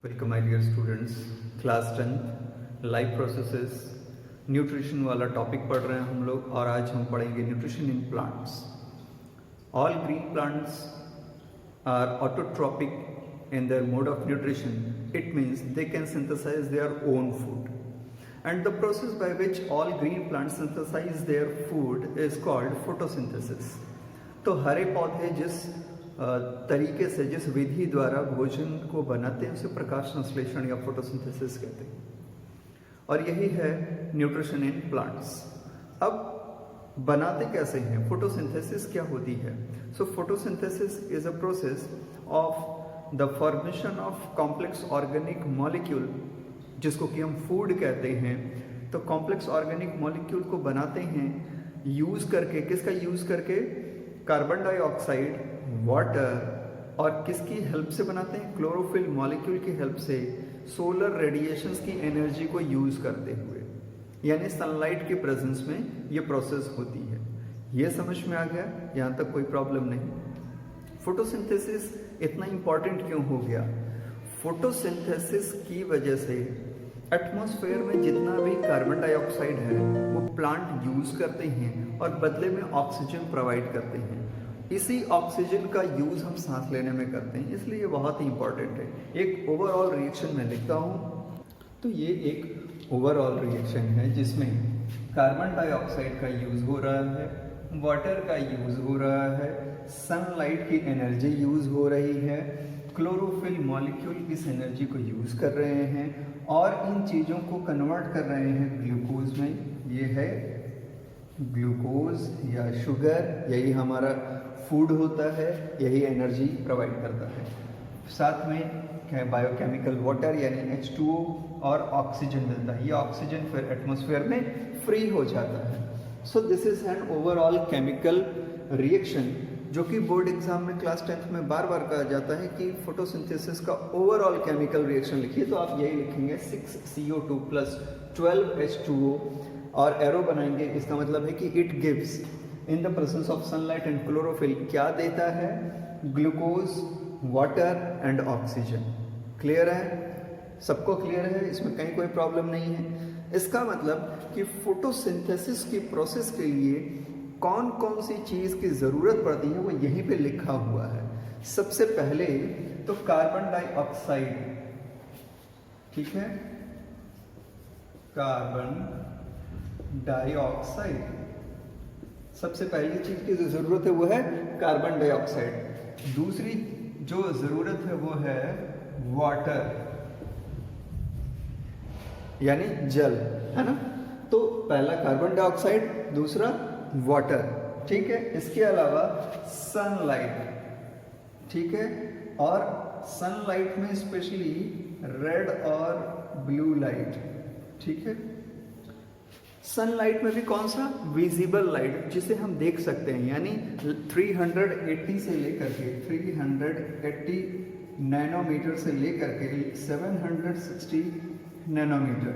Welcome my dear students, class 10 life processes nutrition वाला topic पढ़ रहे हैं हम लोग। और आज हम पढ़ेंगे nutrition in plants. All green plants are autotrophic in their mode of nutrition. It means they can synthesise their own food and the process by which all green plants synthesize their food is called photosynthesis। तो हरे पौधे जिस तरीके से, जिस विधि द्वारा भोजन को बनाते हैं उसे प्रकाश संश्लेषण या फोटोसिंथेसिस कहते हैं। और यही है न्यूट्रिशन इन प्लांट्स। अब बनाते कैसे हैं? फोटोसिंथेसिस क्या होती है? सो photosynthesis is a process of the formation of complex organic molecule, जिसको कि हम फूड कहते हैं। तो कॉम्प्लेक्स ऑर्गेनिक मॉलिक्यूल को बनाते हैं यूज करके, किसका यूज करके? कार्बन डाइऑक्साइड, वाटर, और किसकी हेल्प से बनाते हैं? क्लोरोफिल मॉलिक्यूल की हेल्प से, सोलर रेडिएशंस की एनर्जी को यूज करते हुए, यानी सनलाइट के प्रेजेंस में ये प्रोसेस होती है। ये समझ में आ गया? यहाँ तक कोई प्रॉब्लम नहीं। फोटोसिंथेसिस इतना इंपॉर्टेंट क्यों हो गया? फोटोसिंथेसिस की वजह से एटमॉस्फेयर में जितना भी कार्बन डाइऑक्साइड है वो प्लांट यूज करते हैं और बदले में ऑक्सीजन प्रोवाइड करते हैं। इसी ऑक्सीजन का यूज हम सांस लेने में करते हैं, इसलिए ये बहुत ही इंपॉर्टेंट है। एक ओवरऑल रिएक्शन में लिखता हूँ। तो ये एक ओवरऑल रिएक्शन है जिसमें कार्बन डाइऑक्साइड का यूज हो रहा है, वाटर का यूज हो रहा है, सनलाइट की एनर्जी यूज हो रही है, क्लोरोफिल मॉलिक्यूल इस एनर्जी को यूज कर रहे हैं और इन चीज़ों को कन्वर्ट कर रहे हैं ग्लूकोज में। ये है ग्लूकोज या शुगर, यही हमारा फूड होता है, यही एनर्जी प्रोवाइड करता है। साथ में क्या है? बायोकेमिकल वाटर यानी H2O और ऑक्सीजन मिलता है। ये ऑक्सीजन फिर एटमॉस्फेयर में फ्री हो जाता है। So this is an overall chemical reaction, जो कि बोर्ड एग्जाम में क्लास 10th में बार बार कहा जाता है कि फोटोसिंथेसिस का ओवरऑल केमिकल रिएक्शन लिखिए। तो आप यही लिखेंगे 6CO2 + 12 H2O और एरो बनाएंगे। इसका मतलब है कि it gives in the presence of sunlight and chlorophyll क्या देता है? Glucose, water and oxygen. Clear है? सबको क्लियर है? इसमें कहीं कोई प्रॉब्लम नहीं है। इसका मतलब कि फोटोसिंथेसिस की प्रोसेस के लिए कौन कौन सी चीज की जरूरत पड़ती है वो यहीं पे लिखा हुआ है। सबसे पहले तो कार्बन डाइऑक्साइड, ठीक है, कार्बन डाइऑक्साइड सबसे पहली चीज की जो जरूरत है वो है कार्बन डाइऑक्साइड। दूसरी जो जरूरत है वो है वाटर, यानी जल, है ना। तो पहला कार्बन डाइऑक्साइड, दूसरा वाटर, ठीक है। इसके अलावा सनलाइट, ठीक है, और सनलाइट में स्पेशली रेड और ब्लू लाइट, ठीक है। सनलाइट में भी कौन सा? विजिबल लाइट, जिसे हम देख सकते हैं, यानी 380 से लेकर के 380 नैनोमीटर से लेकर के 760 नैनोमीटर।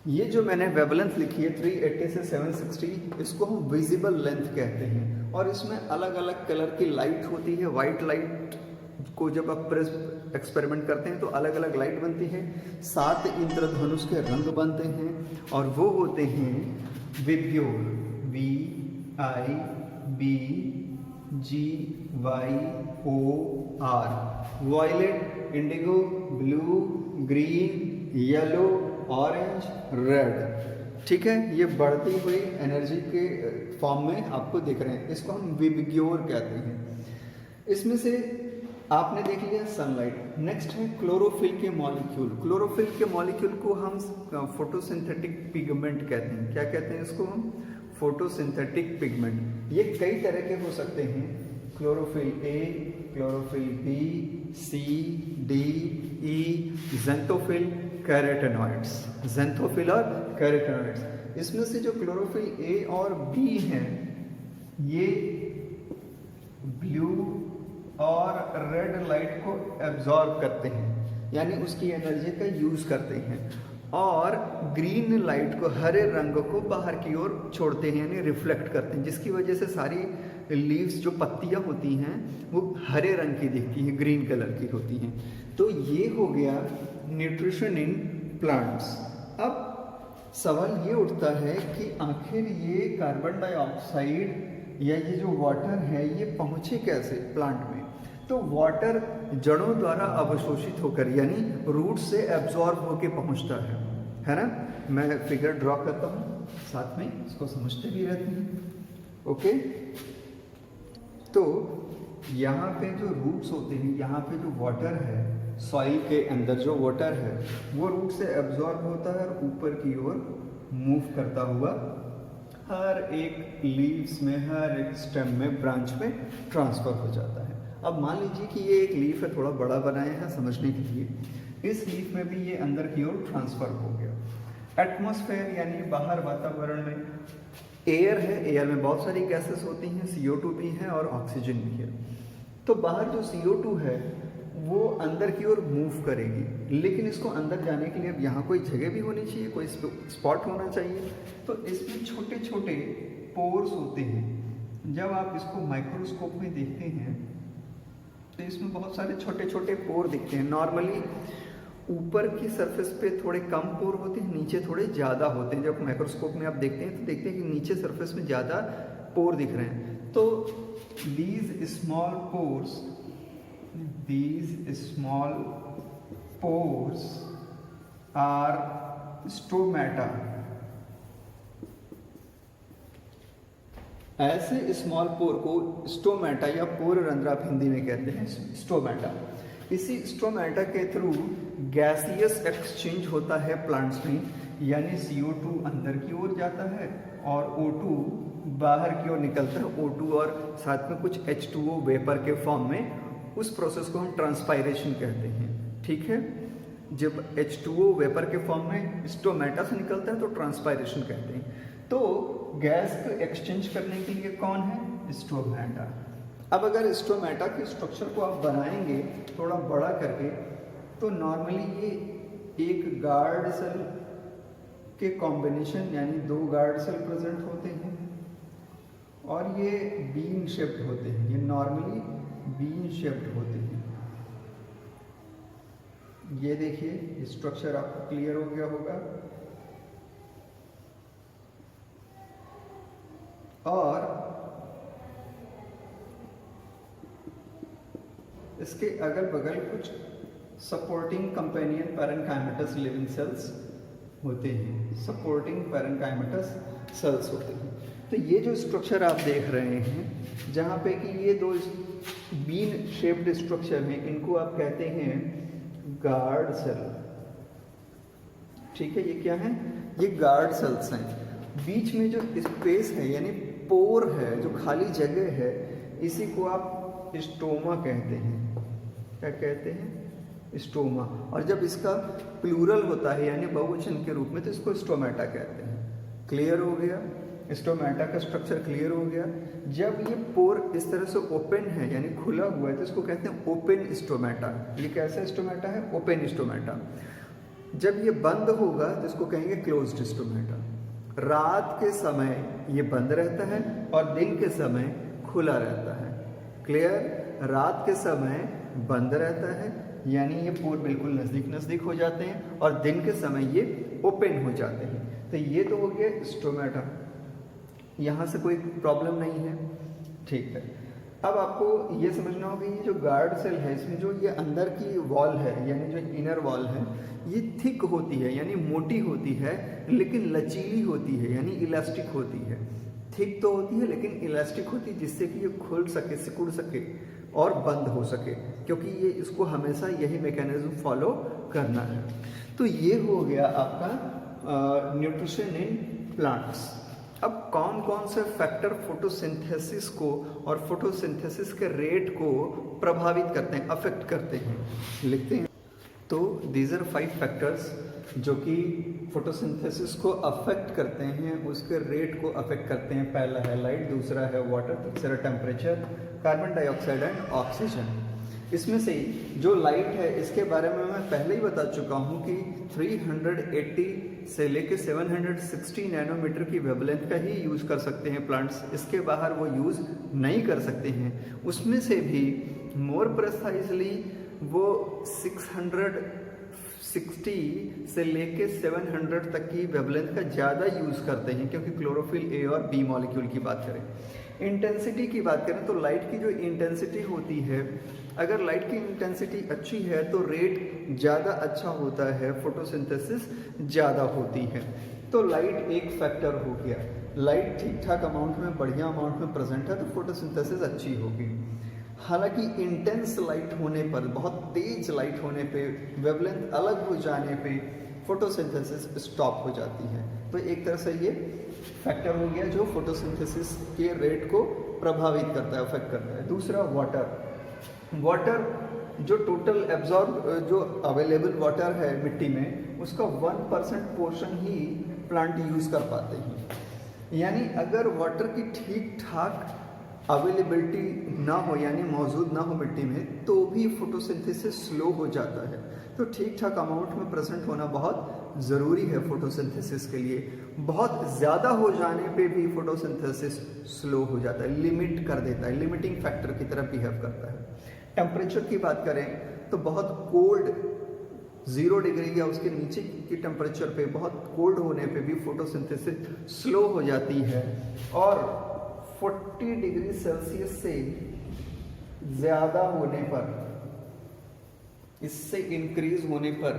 ये जो मैंने वेवलेंथ लिखी है 380 से 760, इसको हम विजिबल लेंथ कहते हैं। और इसमें अलग अलग कलर की लाइट होती है। वाइट लाइट को जब आप एक्सपेरिमेंट करते हैं तो अलग अलग लाइट बनती है। 7 इंद्रधनुष के रंग बनते हैं और वो होते हैं VIBGYOR, VIBGYOR, violet, indigo, blue, green, yellow, orange, red, ठीक है। ये बढ़ती हुई एनर्जी के फॉर्म में आपको दिख रहे हैं। इसको हम विब्ग्योर कहते हैं। इसमें से आपने देख लिया सनलाइट। नेक्स्ट है क्लोरोफिल के मॉलिक्यूल। क्लोरोफिल के मॉलिक्यूल को हम फोटोसिंथेटिक पिगमेंट कहते हैं। क्या कहते हैं इसको हम? Photosynthetic pigment. ये कई तरह के हो सकते हैं। Chlorophyll A, chlorophyll B, C, D, E, xanthophyll, carotenoids, xanthophyll और कैरोटेनॉइड्स। इसमें से जो क्लोरोफिल A और B हैं, ये ब्लू और रेड लाइट को एब्जॉर्ब करते हैं, यानी उसकी एनर्जी का यूज करते हैं, और ग्रीन लाइट को, हरे रंग को बाहर की ओर छोड़ते हैं, यानी रिफ्लेक्ट करते हैं, जिसकी वजह से सारी लीव्स जो पत्तियां होती हैं वो हरे रंग की दिखती हैं, ग्रीन कलर की होती हैं। तो ये हो गया न्यूट्रिशन इन प्लांट्स। अब सवाल ये उठता है कि आखिर ये कार्बन डाइऑक्साइड या ये जो वाटर है ये पहुँचे कैसे प्लांट में। तो वाटर जड़ों द्वारा अवशोषित होकर यानी रूट से एब्जॉर्ब होकर पहुँचता है ना। मैं फिगर ड्रॉ करता हूँ, साथ में इसको समझते भी रहते हैं। ओके, तो यहाँ पे जो रूट्स होते हैं, यहाँ पे जो वाटर है सॉइल के अंदर जो वाटर है वो रूट से एब्जॉर्ब होता है और ऊपर की ओर मूव करता हुआ हर एक लीव्स में, हर एक स्टेम में, ब्रांच में ट्रांसफर हो जाता है। अब मान लीजिए कि ये एक लीफ है, थोड़ा बड़ा बनाया है समझने के लिए। इस लीफ में भी ये अंदर की ओर ट्रांसफर हो गया। एटमॉस्फेयर यानी बाहर वातावरण में एयर है, एयर में बहुत सारी गैसेस होती हैं, CO2 भी है और ऑक्सीजन भी है। तो बाहर जो CO2 है वो अंदर की ओर मूव करेगी, लेकिन इसको अंदर जाने के लिए अब यहाँ कोई जगह भी होनी चाहिए, कोई स्पॉट होना चाहिए। तो इसमें छोटे छोटे पोर्स होते हैं। जब आप इसको माइक्रोस्कोप में देखते हैं तो इसमें बहुत सारे छोटे छोटे पोर दिखते हैं। नॉर्मली ऊपर की सरफेस पे थोड़े कम पोर होते हैं, नीचे थोड़े ज़्यादा होते हैं। जब माइक्रोस्कोप में आप देखते हैं तो देखते हैं कि नीचे सरफेस में ज़्यादा पोर दिख रहे हैं। तो these small pores are stomata। ऐसे स्मॉल पोर को स्टोमेटा या पोर रंध्र आप हिंदी में कहते हैं स्टोमेटा। इसी स्टोमेटा के थ्रू गैसियस एक्सचेंज होता है प्लांट्स में, यानी CO2 अंदर की ओर जाता है और O2 बाहर की ओर निकलता है। O2 और साथ में कुछ H2O वेपर के फॉर्म में। उस प्रोसेस को हम ट्रांसपायरेशन कहते हैं। ठीक है, जब H2O वेपर के फॉर्म में स्टोमेटा से निकलता है तो ट्रांसपायरेशन कहते हैं। तो गैस को एक्सचेंज करने के लिए कौन है? स्टोमेटा। अब अगर स्टोमेटा के स्ट्रक्चर को आप बनाएंगे थोड़ा बड़ा करके तो नॉर्मली ये एक गार्ड सेल के कॉम्बिनेशन यानी 2 गार्ड सेल प्रेजेंट होते हैं और ये बीन शेप्ड होते हैं। ये नॉर्मली बीन शेप्ड होते हैं। ये देखिए स्ट्रक्चर आपको क्लियर हो गया होगा। और इसके अगल बगल कुछ supporting companion parenchymatous living cells होते हैं। सपोर्टिंग पैरेन्काइमेटस सेल्स होते हैं। तो ये जो स्ट्रक्चर आप देख रहे हैं जहाँ पे कि ये 2 बीन शेप्ड स्ट्रक्चर हैं, इनको आप कहते हैं गार्ड सेल। ठीक है, ये क्या है? ये गार्ड सेल्स हैं। बीच में जो स्पेस है यानी पोर है, जो खाली जगह है, इसी को आप स्टोमा कहते हैं। क्या कहते हैं? स्टोमा। और जब इसका प्लूरल होता है यानी बहुवचन के रूप में तो इसको स्टोमेटा कहते हैं। क्लियर हो गया? स्टोमेटा का स्ट्रक्चर क्लियर हो गया। जब ये पोर इस तरह से ओपन है यानी खुला हुआ है तो इसको कहते हैं ओपन स्टोमेटा। ये कैसा स्टोमेटा है? Open stomata. जब ये बंद होगा तो इसको कहेंगे क्लोज्ड स्टोमेटा। रात के समय ये बंद रहता है और दिन के समय खुला रहता है। क्लियर? रात के समय बंद रहता है यानी ये पोर बिल्कुल नज़दीक नज़दीक हो जाते हैं और दिन के समय ये ओपन हो जाते हैं। तो ये तो हो गया स्टोमेटा। यहाँ से कोई प्रॉब्लम नहीं है। ठीक है, अब आपको ये समझना होगा ये जो गार्ड सेल है इसमें जो ये अंदर की वॉल है यानी जो इनर वॉल है ये थिक होती है यानी मोटी होती है, लेकिन लचीली होती है यानी इलास्टिक होती है। थिक तो होती है लेकिन इलास्टिक होती है जिससे कि ये खुल सके, सिकुड़ सके और बंद हो सके, क्योंकि ये इसको हमेशा यही मैकेनिज्म फॉलो करना है। तो ये हो गया आपका न्यूट्रिशन इन प्लांट्स। अब कौन कौन से फैक्टर फोटोसिंथेसिस को और फोटोसिंथेसिस के रेट को प्रभावित करते हैं, अफेक्ट करते हैं, लिखते हैं। तो दीज आर 5 फैक्टर्स जो कि फोटोसिंथेसिस को अफेक्ट करते हैं, उसके रेट को अफेक्ट करते हैं। पहला है लाइट, दूसरा है वाटर, तीसरा temperature, carbon dioxide and oxygen. इसमें से जो लाइट है इसके बारे में मैं पहले ही बता चुका हूँ कि 380 से लेके 760 नैनोमीटर की वेवलेंथ का ही यूज़ कर सकते हैं प्लांट्स, इसके बाहर वो यूज़ नहीं कर सकते हैं। उसमें से भी मोर प्रिसाइजली वो 660 से लेके 700 तक की वेवलेंथ का ज़्यादा यूज़ करते हैं, क्योंकि क्लोरोफिल ए और बी मॉलिक्यूल की बात करें। इंटेंसिटी की बात करें तो लाइट की जो इंटेंसिटी होती है, अगर लाइट की इंटेंसिटी अच्छी है तो रेट ज़्यादा अच्छा होता है, फोटोसिंथेसिस ज़्यादा होती है। तो लाइट एक फैक्टर हो गया। लाइट ठीक ठाक अमाउंट में, बढ़िया अमाउंट में प्रेजेंट है तो फोटोसिंथेसिस अच्छी होगी। हालांकि इंटेंस लाइट होने पर, बहुत तेज लाइट होने पे, वेवलेंथ अलग हो जाने पे फोटोसिंथेसिस स्टॉप हो जाती है। तो एक तरह से ये फैक्टर हो गया जो फोटोसिंथेसिस के रेट को प्रभावित करता है, अफेक्ट करता है। दूसरा वाटर जो टोटल एब्जॉर्ब जो अवेलेबल वाटर है मिट्टी में, उसका 1% पोर्शन ही प्लांट यूज़ कर पाते हैं। यानी अगर वाटर की ठीक ठाक अवेलेबिलिटी ना हो, यानी मौजूद ना हो मिट्टी में, तो भी फोटोसिंथेसिस स्लो हो जाता है। तो ठीक ठाक अमाउंट में प्रेजेंट होना बहुत ज़रूरी है फोटोसिंथेसिस के लिए। बहुत ज़्यादा हो जाने पे भी फोटोसिंथेसिस स्लो हो जाता है, लिमिट कर देता है, लिमिटिंग फैक्टर की तरह बिहेव करता है। टेम्परेचर की बात करें तो बहुत कोल्ड 0 डिग्री या उसके नीचे की टेम्परेचर पे, बहुत कोल्ड होने पे भी फोटोसिंथेसिस स्लो हो जाती है। और 40 डिग्री सेल्सियस से ज़्यादा होने पर, इससे इंक्रीज होने पर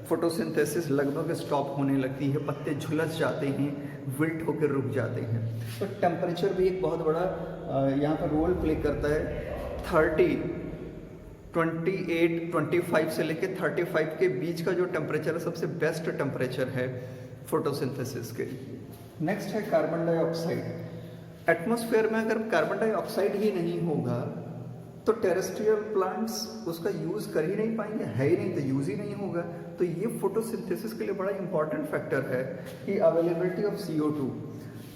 फोटोसिंथेसिस लगभग स्टॉप होने लगती है, पत्ते झुलस जाते हैं, विल्ट होकर रुक जाते हैं। तो टेम्परेचर भी एक बहुत बड़ा यहाँ पर रोल प्ले करता है। 30, 28, 25 से लेके 35 के बीच का जो टेम्परेचर है सबसे बेस्ट टेम्परेचर है फोटोसिंथेसिस के लिए। नेक्स्ट है कार्बन डाइऑक्साइड। एटमॉस्फेयर में अगर कार्बन डाइऑक्साइड ही नहीं होगा तो टेरेस्ट्रियल प्लांट्स उसका यूज़ कर ही नहीं पाएंगे, है ही नहीं तो यूज़ ही नहीं होगा। तो ये फोटोसिंथेसिस के लिए बड़ा इंपॉर्टेंट फैक्टर है कि अवेलेबिलिटी ऑफ CO2।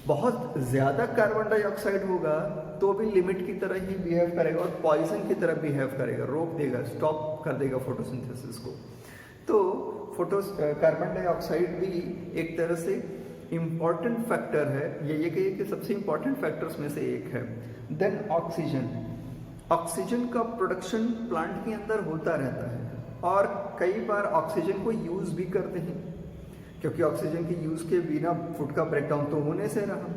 बहुत ज़्यादा कार्बन डाइऑक्साइड होगा तो भी लिमिट की तरह ही बिहेव करेगा और पॉइजन की तरह बिहेव करेगा, रोक देगा, स्टॉप कर देगा फोटोसिंथेसिस को। तो कार्बन डाइऑक्साइड भी एक तरह से इम्पॉर्टेंट फैक्टर है, ये कहिए कि सबसे इम्पॉर्टेंट फैक्टर्स में से एक है। देन ऑक्सीजन का प्रोडक्शन प्लांट के अंदर होता रहता है और कई बार ऑक्सीजन को यूज़ भी करते हैं, क्योंकि ऑक्सीजन के यूज़ के बिना फूड का ब्रेकडाउन तो होने से रहा।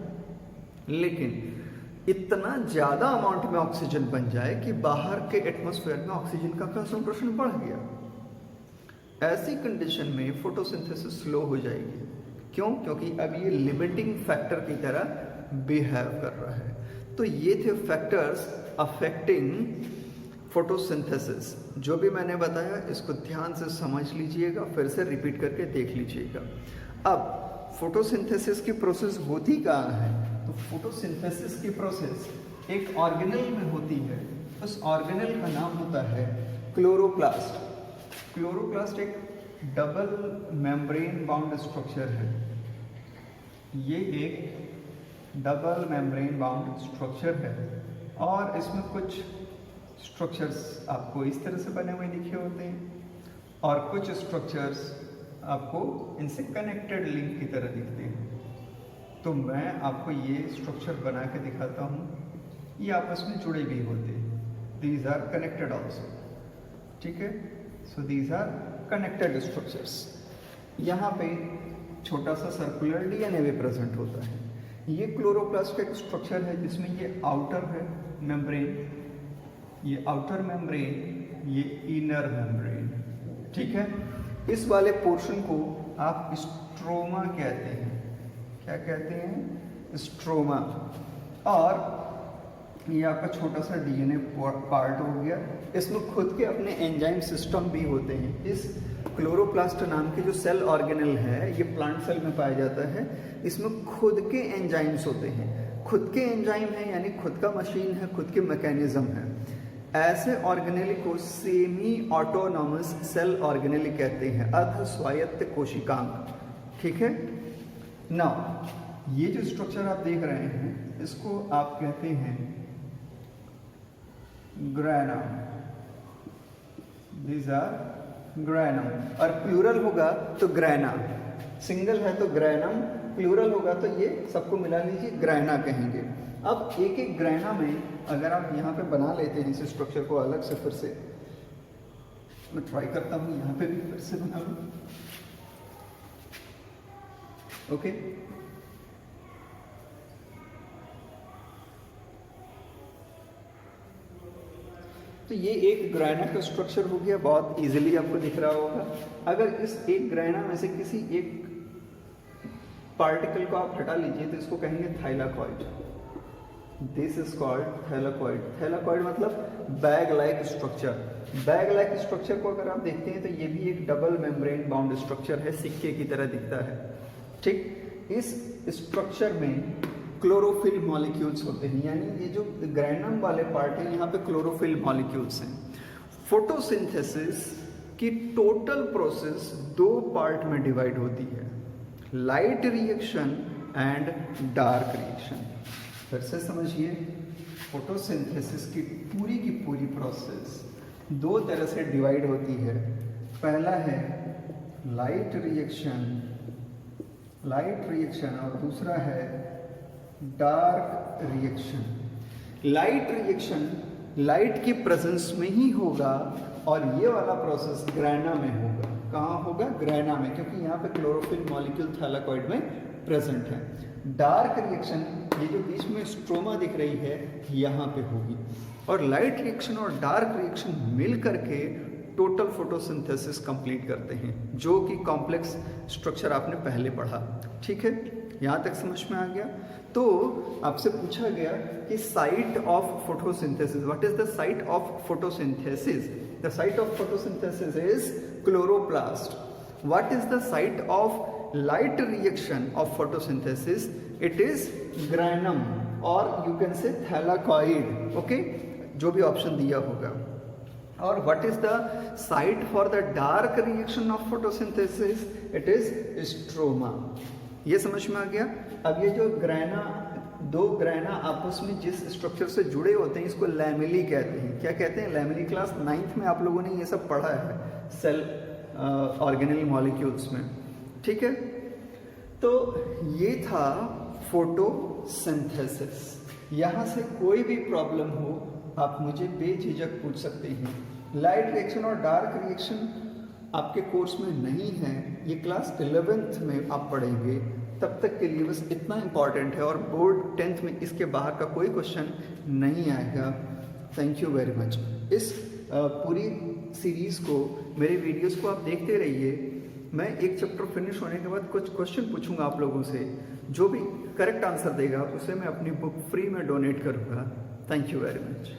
लेकिन इतना ज़्यादा अमाउंट में ऑक्सीजन बन जाए कि बाहर के एटमॉस्फेयर में ऑक्सीजन का कंसंट्रेशन बढ़ गया, ऐसी कंडीशन में फोटोसिंथेसिस स्लो हो जाएगी। क्यों? क्योंकि अब ये लिमिटिंग फैक्टर की तरह बिहेव कर रहा है। तो ये थे फैक्टर्स अफेक्टिंग फोटोसिंथेसिस। जो भी मैंने बताया इसको ध्यान से समझ लीजिएगा, फिर से रिपीट करके देख लीजिएगा। अब फोटोसिंथेसिस की प्रोसेस होती कहाँ है? तो फोटोसिंथेसिस की प्रोसेस एक ऑर्गेनेल में होती है। उस ऑर्गेनेल का नाम होता है क्लोरोप्लास्ट। क्लोरोप्लास्ट एक डबल मेम्ब्रेन बाउंड स्ट्रक्चर है। ये एक डबल मेम्ब्रेन बाउंड स्ट्रक्चर है और इसमें कुछ स्ट्रक्चर्स आपको इस तरह से बने हुए दिखे होते हैं और कुछ स्ट्रक्चर्स आपको इनसे कनेक्टेड लिंक की तरह दिखते हैं। तो मैं आपको ये स्ट्रक्चर बना के दिखाता हूँ, ये आपस में जुड़े भी होते हैं। दीज आर कनेक्टेड ऑल्सो, ठीक है। So these are connected structures. यहाँ पे छोटा सा सर्कुलर डीएनए भी प्रेजेंट होता है। ये क्लोरोप्लास्ट का एक स्ट्रक्चर है जिसमें ये आउटर है मेम्ब्रेन, ये आउटर मेम्ब्रेन, ये इनर मेम्ब्रेन, ठीक है। इस वाले पोर्शन को आप स्ट्रोमा कहते हैं। क्या कहते हैं? स्ट्रोमा। और ये आपका छोटा सा डीएनए पार्ट हो गया। इसमें खुद के अपने एंजाइम सिस्टम भी होते हैं। इस क्लोरोप्लास्ट नाम के जो सेल ऑर्गेनल है, ये प्लांट सेल में पाया जाता है। इसमें खुद के एंजाइम्स होते हैं। खुद के एंजाइम है यानी खुद का मशीन है, खुद के मैकेनिज्म है। ऐसे ऑर्गेनेल को सेमी ऑटोनॉमस सेल ऑर्गेनेल कहते हैं, अर्ध स्वायत्त कोशिकांग, ठीक है ना। ये जो स्ट्रक्चर आप देख रहे हैं इसको आप कहते हैं ग्रेना, दीज आर ग्रैनम, और प्लूरल होगा तो ग्रैना, सिंगल है तो ग्रैनम, प्लूरल होगा तो ये सबको मिला लीजिए ग्रैना कहेंगे। अब एक एक ग्रैना में अगर आप यहाँ पे बना लेते हैं इस स्ट्रक्चर को अलग से, फिर से मैं ट्राई करता हूँ यहाँ पे भी फिर से बना लूँ। ओके, तो ये एक ग्रैना का स्ट्रक्चर हो गया, बहुत इजीली आपको दिख रहा होगा। अगर इस एक ग्रैना में से किसी एक पार्टिकल को आप हटा लीजिए तो इसको कहेंगे thylakoid. This is called thylakoid. Thylakoid मतलब bag like structure. Bag like structure को अगर आप देखते हैं तो ये भी एक डबल मेम्ब्रेन बाउंड स्ट्रक्चर है, सिक्के की तरह दिखता है। ठीक, इस स्ट्रक्चर में क्लोरोफिल मॉलिक्यूल्स होते हैं, यानी ये जो ग्रैनम वाले पार्ट है यहाँ पे क्लोरोफिल मॉलिक्यूल्स हैं। फोटोसिंथेसिस की टोटल प्रोसेस दो पार्ट में डिवाइड होती है, light reaction and dark reaction. फिर से समझिए, फोटोसिंथेसिस की पूरी प्रोसेस दो तरह से डिवाइड होती है। पहला है लाइट रिएक्शन और दूसरा है dark reaction. Light reaction light की प्रेजेंस में ही होगा और ये वाला प्रोसेस ग्रैना में होगा। कहाँ होगा? ग्रैना में, क्योंकि यहाँ पे क्लोरोफिल मॉलिक्यूल थैलाकॉइड में प्रेजेंट है। डार्क रिएक्शन, ये जो बीच में स्ट्रोमा दिख रही है, यहाँ पे होगी। और लाइट रिएक्शन और डार्क रिएक्शन मिल करके टोटल फोटोसिंथेसिस कंप्लीट करते हैं, जो कि कॉम्प्लेक्स स्ट्रक्चर आपने पहले पढ़ा। ठीक है, यहाँ तक समझ में आ गया? तो आपसे पूछा गया कि site of photosynthesis, what is the site of photosynthesis? The site of photosynthesis is chloroplast. What is the site of light reaction of photosynthesis? It is granum or you can say thylakoid. Okay, जो भी option दिया होगा। और what is the site for the dark reaction of photosynthesis? It is stroma. ये समझ में आ गया? अब ये जो ग्रैना, दो ग्रैना आपस में जिस स्ट्रक्चर से जुड़े होते हैं इसको लैमेली कहते हैं। क्या कहते हैं? लैमेली। क्लास 9th में आप लोगों ने ये सब पढ़ा है सेल ऑर्गेनेल मॉलिक्यूल्स में। ठीक है, तो ये था फोटोसिंथेसिस। यहाँ से कोई भी प्रॉब्लम हो आप मुझे बेझिझक पूछ सकते हैं। लाइट रिएक्शन और डार्क रिएक्शन आपके कोर्स में नहीं है, ये क्लास 11th में आप पढ़ेंगे। तब तक के लिए बस इतना इम्पॉर्टेंट है, और बोर्ड 10th में इसके बाहर का कोई क्वेश्चन नहीं आएगा। Thank you very much. इस पूरी सीरीज़ को, मेरे वीडियोस को आप देखते रहिए। मैं एक चैप्टर फिनिश होने के बाद कुछ क्वेश्चन पूछूंगा आप लोगों से, जो भी करेक्ट आंसर देगा उसे मैं अपनी बुक फ्री में डोनेट करूंगा। Thank you very much.